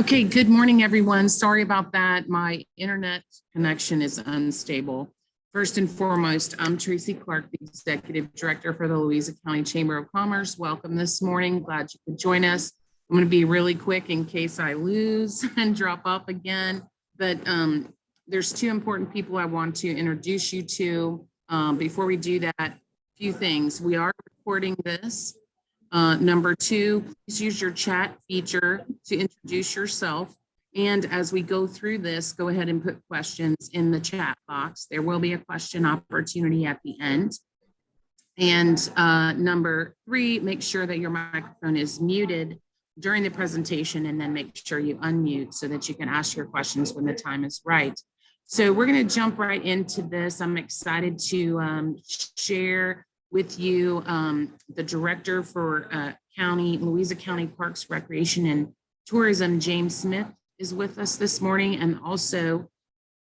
Okay, good morning, everyone. Sorry about that. My internet connection is unstable. First and foremost, I'm Tracy Clark, the Executive Director for the Louisa County Chamber of Commerce. Welcome this morning. Glad you could join us. I'm going to be really quick in case I lose and drop off again. But there's two important people I want to introduce you to. Before we do that, a few things. We are recording this. Number two, please use your chat feature to introduce yourself. And as we go through this, go ahead and put questions in the chat box. There will be a question opportunity at the end. And number three, make sure that your microphone is muted during the presentation, and then make sure you unmute so that you can ask your questions when the time is right. So we're going to jump right into this. I'm excited to share with you the director for Louisa County Parks, Recreation, and Tourism, James Smith, is with us this morning, and also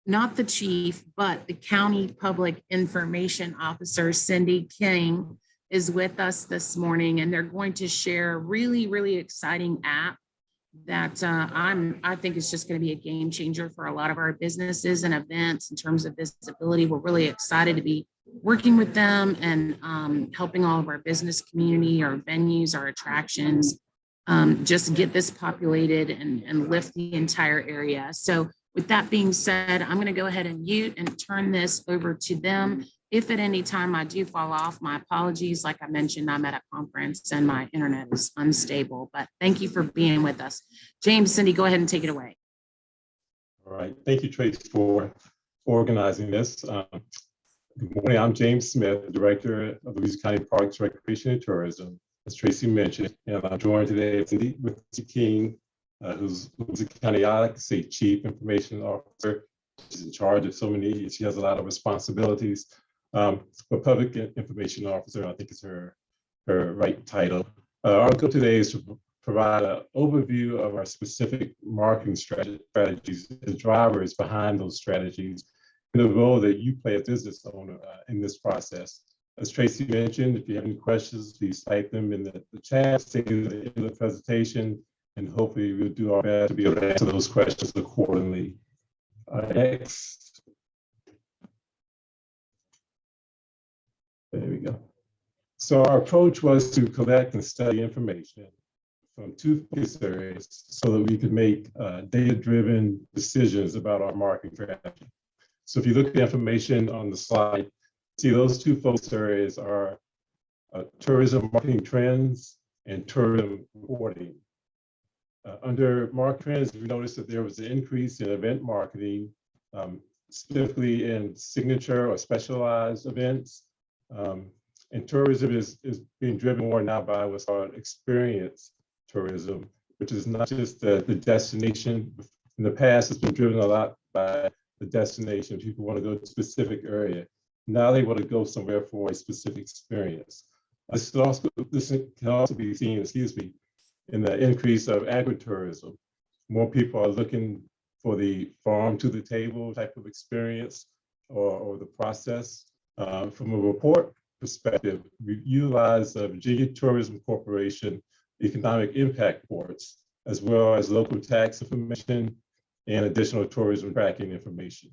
not the chief, but the county public information officer, Cindy King, is with us this morning, and they're going to share a really, really exciting app that I think is just going to be a game changer for a lot of our businesses and events in terms of visibility. We're really excited to be working with them and helping all of our business community, our venues, our attractions, just get this populated and lift the entire area. So with that being said, I'm going to go ahead and mute and turn this over to them. If at any time I do fall off, my apologies. Like I mentioned, I'm at a conference and my internet is unstable, but thank you for being with us. James, Cindy, go ahead and take it away. All right. Thank you, Tracy, for organizing this. Good morning. I'm James Smith, Director of Louisa County Parks, Recreation, and Tourism, as Tracy mentioned. And I'm joined today with Cindy King, who's Louisa County, I like to say, Chief Information Officer. She's in charge of so many, she has a lot of responsibilities. But Public Information Officer, I think is her right title. Our goal today is to provide an overview of our specific marketing strategies and drivers behind those strategies, and the role that you play as a business owner in this process. As Tracy mentioned, if you have any questions, please type them in the chat, stay at the end of the presentation, and hopefully we'll do our best to be able to answer those questions accordingly. Next. There we go. So our approach was to collect and study information from two focus areas so that we could make data-driven decisions about our marketing strategy. So if you look at the information on the slide, see those two focus areas are tourism marketing trends and tourism reporting. Under market trends, we noticed that there was an increase in event marketing, specifically in signature or specialized events. And tourism is being driven more now by what's called experience tourism, which is not just the destination. In the past, it's been driven a lot by the destination. People want to go to a specific area. Now they want to go somewhere for a specific experience. This can also be seen, in the increase of agritourism. More people are looking for the farm to the table type of experience or the process. From a report perspective, we utilize Virginia Tourism Corporation economic impact reports, as well as local tax information and additional tourism tracking information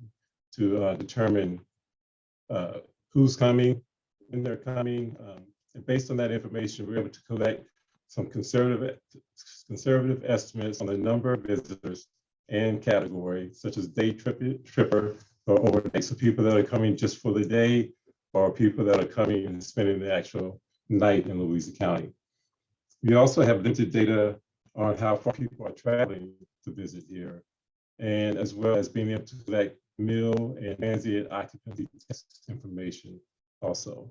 to determine who's coming, when they're coming. And based on that information, we're able to collect some conservative estimates on the number of visitors and categories, such as day tripper or overnight. So people that are coming just for the day, or people that are coming and spending the actual night in Louisa County. We also have limited data on how far people are traveling to visit here, and as well as being able to collect meal and transient occupancy test information also.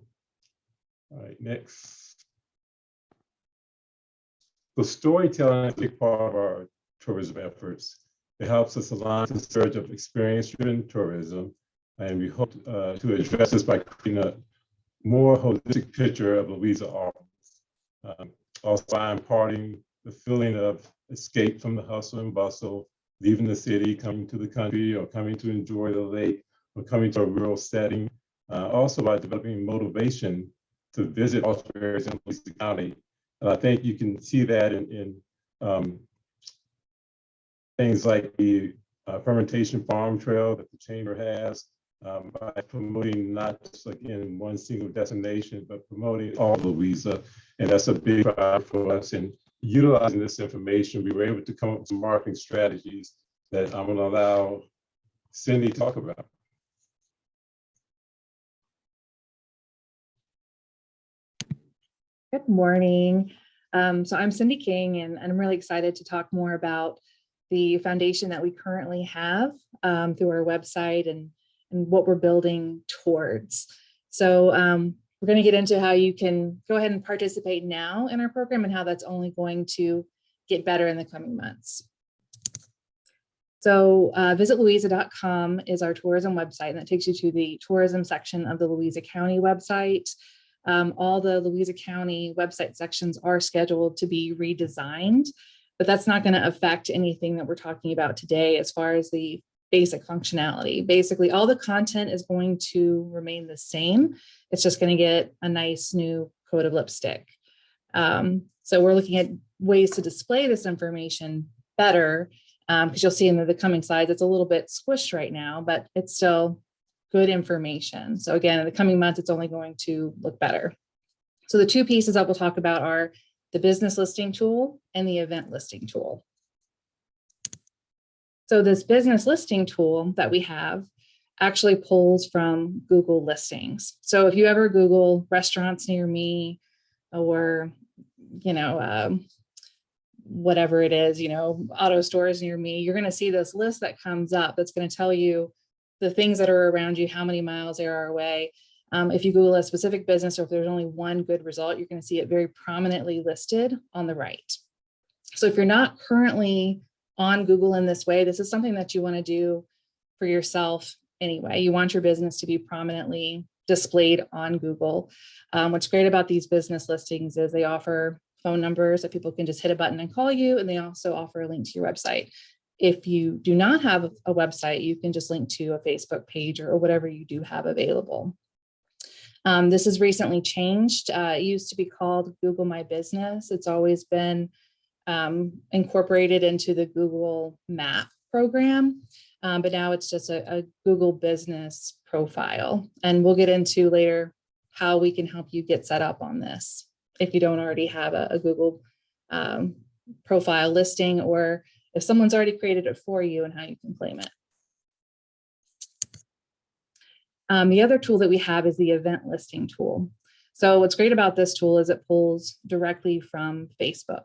All right, next. So storytelling is a big part of our tourism efforts. It helps us align to the surge of experience-driven tourism, and we hope to address this by creating a more holistic picture of Louisa offerings. Also by imparting the feeling of escape from the hustle and bustle, leaving the city, coming to the country, or coming to enjoy the lake, or coming to a rural setting. Also by developing motivation to visit multiple areas in Louisa County. And I think you can see that in things like the fermentation farm trail that the chamber has, by promoting not just like in one single destination, but promoting all of Louisa. And that's a big priority for us. And utilizing this information, we were able to come up with some marketing strategies that I'm going to allow Cindy to talk about. Good morning. So I'm Cindy King, and I'm really excited to talk more about the foundation that we currently have through our website and what we're building towards. So we're going to get into how you can go ahead and participate now in our program and how that's only going to get better in the coming months. So visitlouisa.com is our tourism website, and that takes you to the tourism section of the Louisa County website. All the Louisa County website sections are scheduled to be redesigned, but that's not going to affect anything that we're talking about today as far as the basic functionality. Basically, all the content is going to remain the same. It's just going to get a nice new coat of lipstick. So we're looking at ways to display this information better, because you'll see in the coming slides, it's a little bit squished right now, but it's still good information. So again, in the coming months, it's only going to look better. So the two pieces that we'll talk about are the business listing tool and the event listing tool. So this business listing tool that we have actually pulls from Google listings. So if you ever Google restaurants near me, or, whatever it is, auto stores near me, you're going to see this list that comes up that's going to tell you the things that are around you, how many miles they are away. If you Google a specific business, or if there's only one good result, you're going to see it very prominently listed on the right. So if you're not currently on Google in this way, this is something that you want to do for yourself anyway. You want your business to be prominently displayed on Google. What's great about these business listings is they offer phone numbers that people can just hit a button and call you, and they also offer a link to your website. If you do not have a website, you can just link to a Facebook page or whatever you do have available. This has recently changed. It used to be called Google My Business. It's always been incorporated into the Google Map program, but now it's just a Google business profile. And we'll get into later how we can help you get set up on this if you don't already have a Google profile listing, or if someone's already created it for you, and how you can claim it. The other tool that we have is the event listing tool. So what's great about this tool is it pulls directly from Facebook.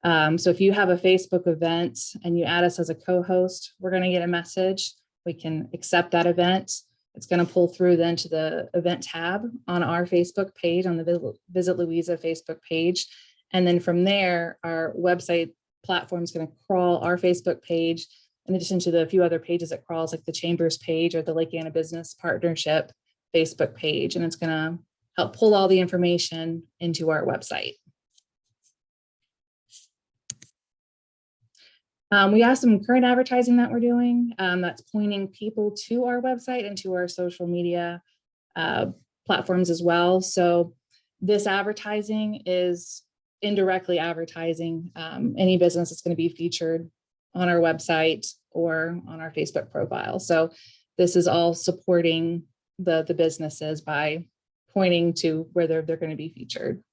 So if you have a Facebook event and you add us as a co-host, we're going to get a message. We can accept that event. It's going to pull through then to the event tab on our Facebook page, on the Visit Louisa Facebook page. And then from there, our website platform is going to crawl our Facebook page, in addition to the few other pages it crawls, like the Chambers page or the Lake Anna Business Partnership Facebook page. And it's going to help pull all the information into our website. We have some current advertising that we're doing that's pointing people to our website and to our social media platforms as well. So this advertising is indirectly advertising any business that's going to be featured on our website or on our Facebook profile. So this is all supporting the businesses by pointing to where they're going to be featured.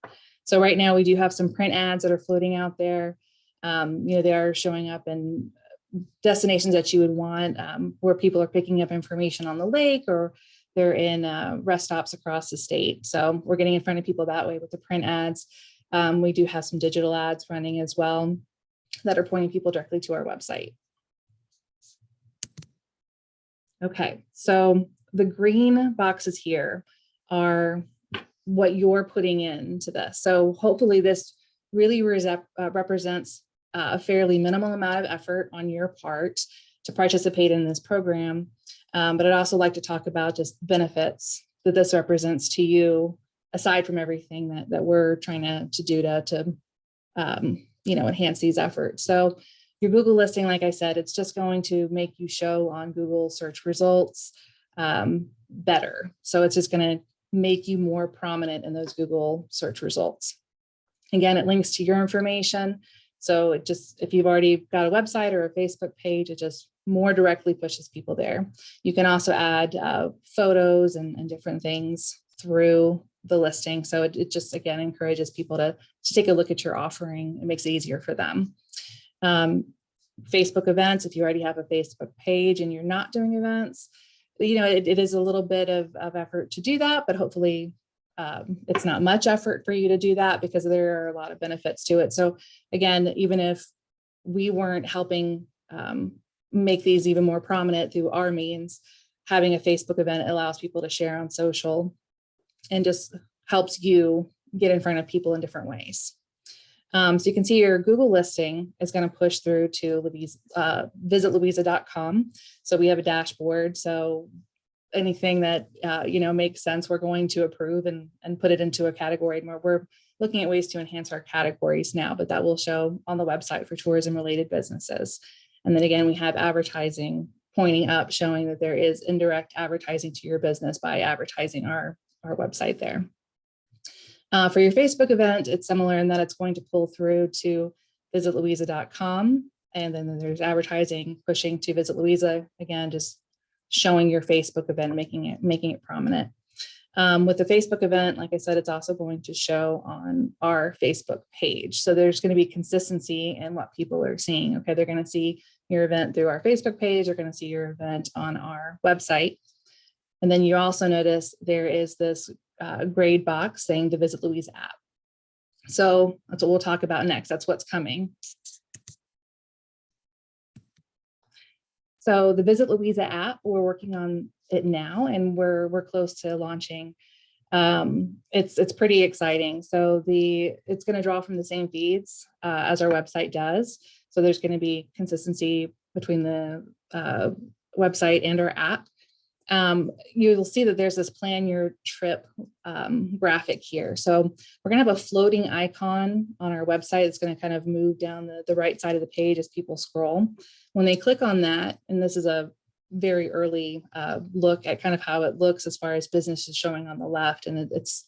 So right now we do have some print ads that are floating out there. They are showing up in destinations that you would want, where people are picking up information on the lake, or they're in rest stops across the state. So we're getting in front of people that way with the print ads. We do have some digital ads running as well that are pointing people directly to our website. Okay, so the green boxes here are what you're putting into this. So hopefully this really represents a fairly minimal amount of effort on your part to participate in this program. But I'd also like to talk about just benefits that this represents to you, aside from everything that we're trying to do to enhance these efforts. So your Google listing, like I said, it's just going to make you show on Google search results better. So it's just going to make you more prominent in those Google search results. Again, it links to your information. So it just, if you've already got a website or a Facebook page, it just more directly pushes people there. You can also add photos and different things through the listing. So it just, again, encourages people to take a look at your offering. It makes it easier for them. Facebook events, if you already have a Facebook page and you're not doing events, it is a little bit of effort to do that, but hopefully it's not much effort for you to do that because there are a lot of benefits to it. So again, even if we weren't helping make these even more prominent through our means, having a Facebook event allows people to share on social and just helps you get in front of people in different ways. So you can see your Google listing is going to push through to visit louisa.com. So we have a dashboard. So anything that makes sense, we're going to approve and put it into a category. And we're looking at ways to enhance our categories now, but that will show on the website for tourism related businesses. And then again, we have advertising pointing up, showing that there is indirect advertising to your business by advertising our website there. For your Facebook event, it's similar in that it's going to pull through to visit louisa.com. And then there's advertising pushing to Visit Louisa, again, just showing your Facebook event, making it prominent. With the Facebook event, like I said, it's also going to show on our Facebook page. So there's going to be consistency in what people are seeing. Okay, they're going to see your event through our Facebook page. They're going to see your event on our website. And then you also notice there is this grade box saying the Visit Louisa app. So that's what we'll talk about next. That's what's coming. So the Visit Louisa app, we're working on it now, and we're close to launching. It's pretty exciting. So it's going to draw from the same feeds as our website does. So there's going to be consistency between the website and our app. You'll see that there's this plan your trip graphic here. So we're going to have a floating icon on our website. It's going to kind of move down the right side of the page as people scroll. When they click on that, and this is a very early look at kind of how it looks as far as business is showing on the left, and it's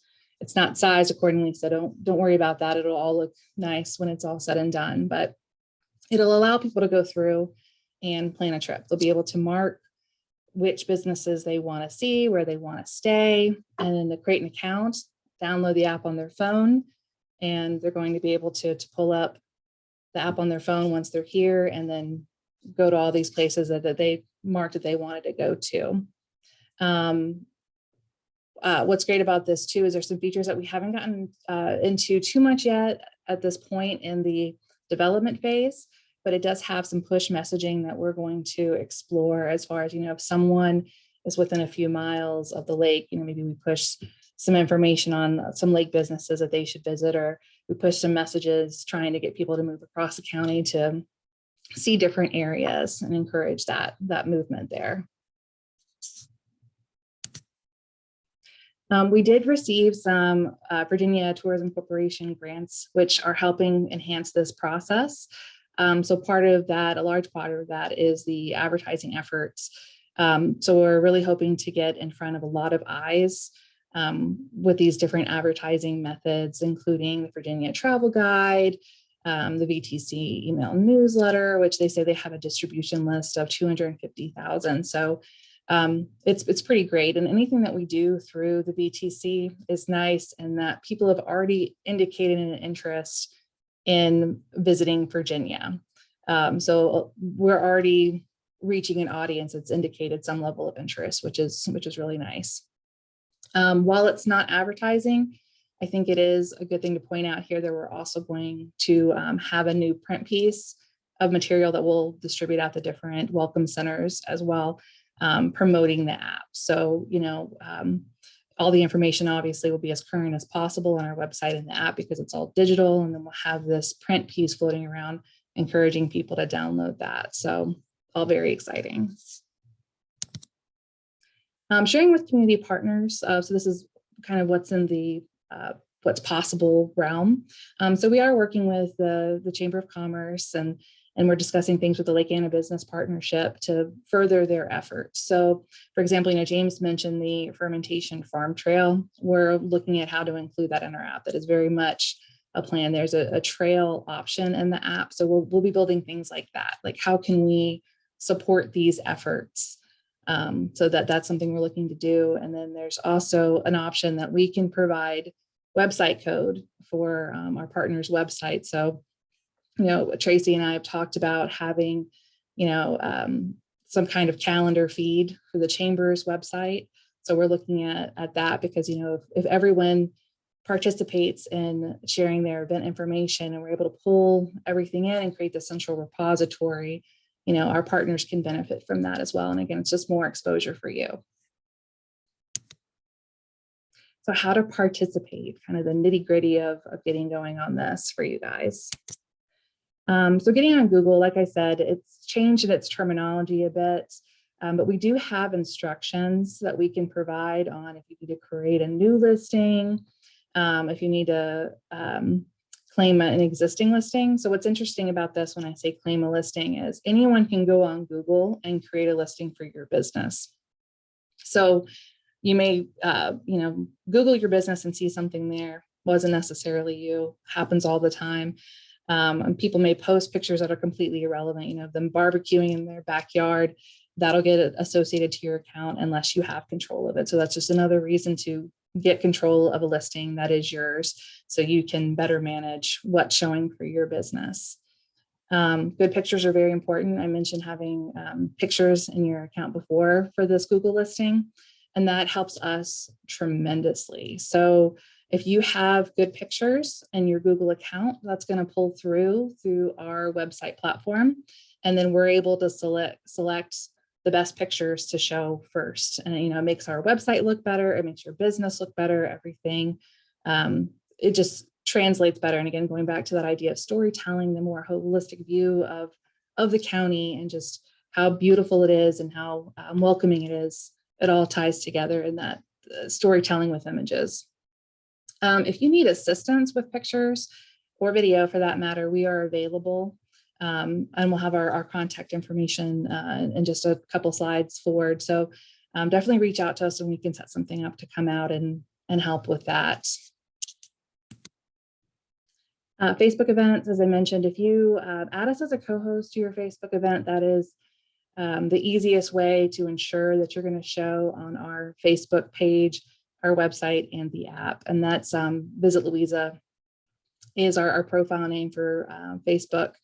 not sized accordingly. So don't worry about that. It'll all look nice when it's all said and done, but it'll allow people to go through and plan a trip. They'll be able to mark which businesses they want to see, where they want to stay, and then to create an account, download the app on their phone, and they're going to be able to pull up the app on their phone once they're here, and then go to all these places that they marked that they wanted to go to. What's great about this too is there's some features that we haven't gotten into too much yet at this point in the development phase, but it does have some push messaging that we're going to explore as far as, if someone is within a few miles of the lake, maybe we push some information on some lake businesses that they should visit, or we push some messages trying to get people to move across the county to see different areas and encourage that movement there. We did receive some Virginia Tourism Corporation grants, which are helping enhance this process. So a large part of that is the advertising efforts. So we're really hoping to get in front of a lot of eyes with these different advertising methods, including the Virginia Travel Guide, the VTC email newsletter, which they say they have a distribution list of 250,000. So it's pretty great. And anything that we do through the VTC is nice, and that people have already indicated an interest in visiting Virginia. So we're already reaching an audience that's indicated some level of interest, which is really nice. While it's not advertising, I think it is a good thing to point out here that we're also going to have a new print piece of material that we'll distribute at the different welcome centers as well, promoting the app. So, all the information obviously will be as current as possible on our website and the app because it's all digital. And then we'll have this print piece floating around, encouraging people to download that. So all very exciting. Sharing with community partners. So this is kind of what's in the what's possible realm. So we are working with the Chamber of Commerce, and we're discussing things with the Lake Anna Business Partnership to further their efforts. So for example, James mentioned the fermentation farm trail. We're looking at how to include that in our app. That is very much a plan. There's a trail option in the app. So we'll be building things like that. Like, how can we support these efforts? So that's something we're looking to do. And then there's also an option that we can provide website code for our partners' website. So, Tracy and I have talked about having, some kind of calendar feed for the chamber's website. So we're looking at that because, if everyone participates in sharing their event information and we're able to pull everything in and create the central repository, our partners can benefit from that as well. And again, it's just more exposure for you. So how to participate, kind of the nitty gritty of getting going on this for you guys. So getting on Google, like I said, it's changed in its terminology a bit, but we do have instructions that we can provide on if you need to create a new listing, if you need to claim an existing listing. So what's interesting about this when I say claim a listing is anyone can go on Google and create a listing for your business. So you may, Google your business and see something there. Wasn't necessarily you, happens all the time. And people may post pictures that are completely irrelevant, them barbecuing in their backyard. That'll get associated to your account unless you have control of it. So that's just another reason to get control of a listing that is yours so you can better manage what's showing for your business. Good pictures are very important. I mentioned having pictures in your account before for this Google listing, and that helps us tremendously. So if you have good pictures in your Google account, that's going to pull through our website platform. And then we're able to select the best pictures to show first. And, it makes our website look better. It makes your business look better, everything. It just translates better. And again, going back to that idea of storytelling, the more holistic view of the county and just how beautiful it is and how welcoming it is, it all ties together in that storytelling with images. If you need assistance with pictures or video for that matter, we are available. And we'll have our contact information in just a couple slides forward. So definitely reach out to us and we can set something up to come out and help with that. Facebook events, as I mentioned, if you add us as a co-host to your Facebook event, that is the easiest way to ensure that you're going to show on our Facebook page, our website, and the app. And that's Visit Louisa is our profile name for Facebook.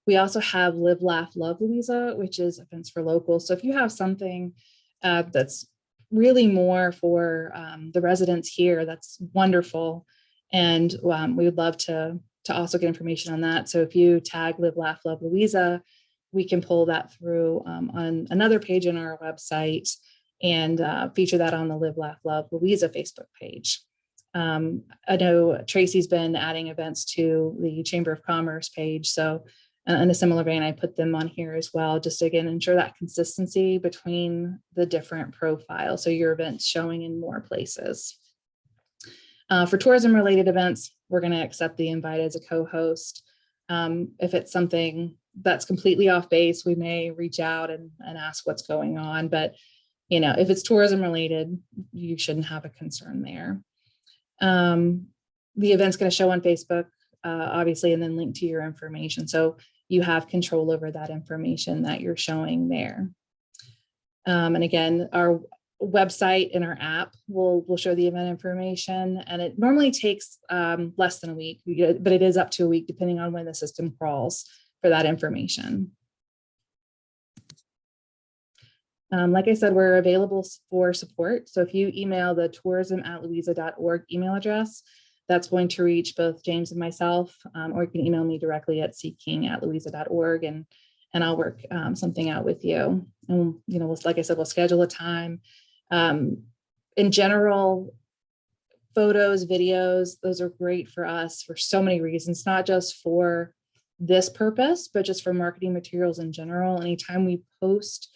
We also have Live, Laugh, Love Louisa, which is events for locals. So if you have something that's really more for the residents here, that's wonderful. And we would love to also get information on that. So if you tag Live, Laugh, Love Louisa, we can pull that through on another page on our website and feature that on the Live, Laugh, Love Louisa Facebook page. I know Tracy's been adding events to the Chamber of Commerce page. So in a similar vein, I put them on here as well, just to again ensure that consistency between the different profiles. So your event's showing in more places. For tourism related events, we're going to accept the invite as a co-host. If it's something that's completely off base, we may reach out and ask what's going on. But, if it's tourism related, you shouldn't have a concern there. The event's going to show on Facebook, obviously, and then link to your information. So you have control over that information that you're showing there. And again, our website and our app will show the event information, and it normally takes less than a week, but it is up to a week depending on when the system crawls for that information. Like I said, we're available for support. So if you email the tourism@louisa.org email address, that's going to reach both James and myself, or you can email me directly at cking@louisa.org, and I'll work something out with you. And, like I said, we'll schedule a time. In general, photos, videos, those are great for us for so many reasons, not just for this purpose, but just for marketing materials in general. Anytime we post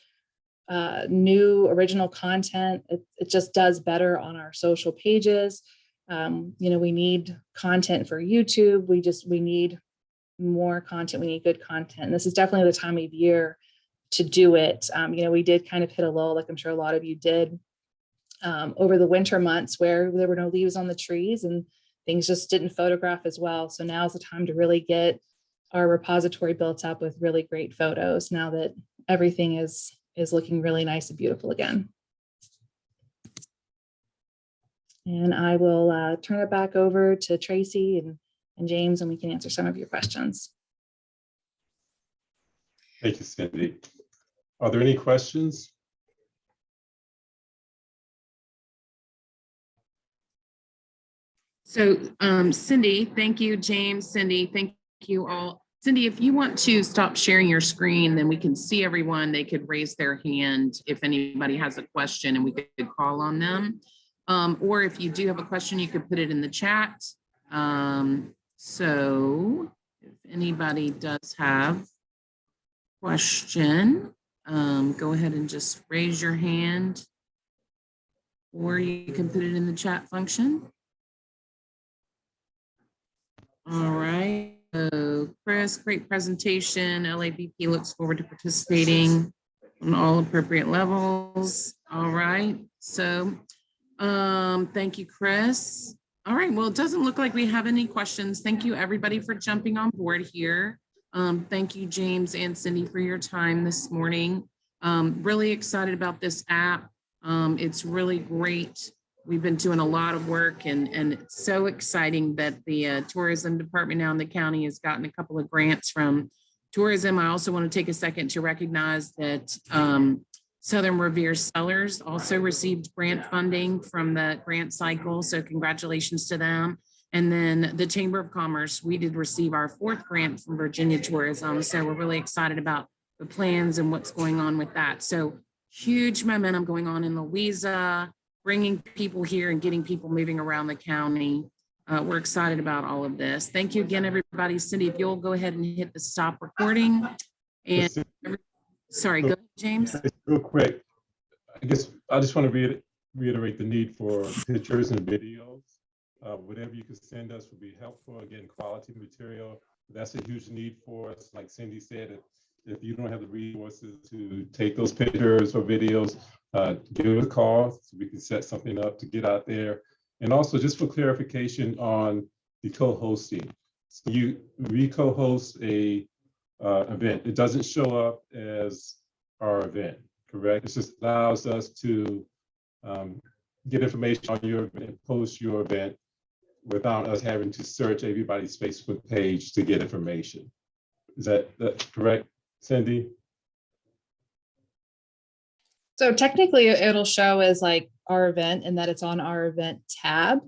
new original content, it just does better on our social pages. We need content for YouTube. We need more content. We need good content. And this is definitely the time of year to do it. We did kind of hit a lull, like I'm sure a lot of you did, over the winter months where there were no leaves on the trees, and things just didn't photograph as well. So now is the time to really get our repository built up with really great photos now that everything is looking really nice and beautiful again. And I will turn it back over to Tracy and James, and we can answer some of your questions. Thank you, Cindy. Are there any questions? So Cindy, thank you, James, Cindy, thank you all. Cindy, if you want to stop sharing your screen, then we can see everyone. They could raise their hand if anybody has a question and we could call on them. Or if you do have a question, you could put it in the chat. So if anybody does have a question, go ahead and just raise your hand, or you can put it in the chat function. All right, so Chris, great presentation. LABP looks forward to participating on all appropriate levels. All right, so thank you, Chris. All right, well, it doesn't look like we have any questions. Thank you, everybody, for jumping on board here. Thank you, James and Cindy, for your time this morning. Really excited about this app. It's really great. We've been doing a lot of work, and it's so exciting that the tourism department now in the county has gotten a couple of grants from tourism. I also want to take a second to recognize that Southern Revere Cellars also received grant funding from the grant cycle. So congratulations to them. And then the Chamber of Commerce, we did receive our 4th grant from Virginia Tourism. So we're really excited about the plans and what's going on with that. So huge momentum going on in Louisa, bringing people here and getting people moving around the county. We're excited about all of this. Thank you again, everybody. Cindy, if you'll go ahead and hit the stop recording. And sorry, go ahead, James. Real quick, I guess I just want to reiterate the need for pictures and videos. Whatever you can send us would be helpful. Again, quality material, that's a huge need for us. Like Cindy said, if you don't have the resources to take those pictures or videos, give us a call so we can set something up to get out there. And also, just for clarification on the co-hosting, so we co-host a event. It doesn't show up as our event, correct? It just allows us to get information on your event, post your event without us having to search everybody's Facebook page to get information. Is that correct, Cindy? So technically it'll show as like our event and that it's on our event tab,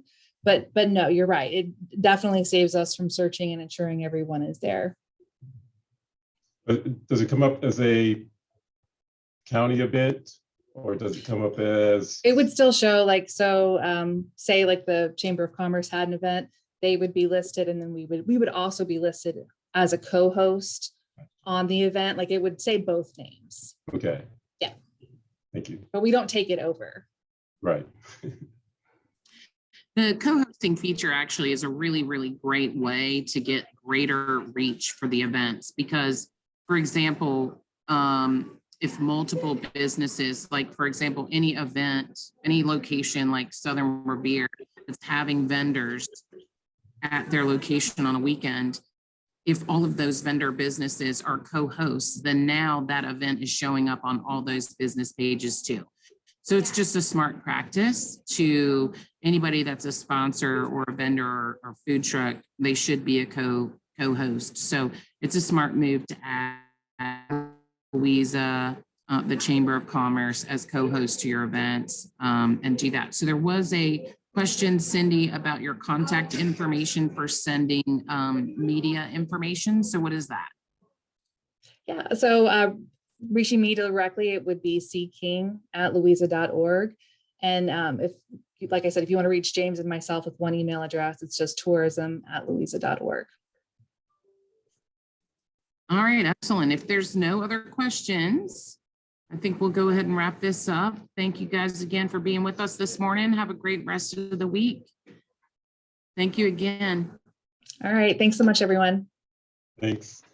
but no, you're right. It definitely saves us from searching and ensuring everyone is there. But does it come up as a county event, or does it come up as? It would still show like, so say like the Chamber of Commerce had an event, they would be listed, and then we would also be listed as a co-host on the event. Like it would say both names. Okay. Yeah. Thank you. But we don't take it over. Right. The co-hosting feature actually is a really, really great way to get greater reach for the events because, for example, if multiple businesses, like for example, any event, any location like Southern Revere that's having vendors at their location on a weekend, if all of those vendor businesses are co-hosts, then now that event is showing up on all those business pages too. So it's just a smart practice to anybody that's a sponsor or a vendor or food truck, they should be a co-host. So it's a smart move to add Louisa, the Chamber of Commerce as co-host to your events and do that. So there was a question, Cindy, about your contact information for sending media information. So what is that? Yeah, so reaching me directly, it would be cking@louisa.org. And if, like I said, if you want to reach James and myself with one email address, it's just tourism@louisa.org. All right, excellent. If there's no other questions, I think we'll go ahead and wrap this up. Thank you guys again for being with us this morning. Have a great rest of the week. Thank you again. All right, thanks so much, everyone. Thanks.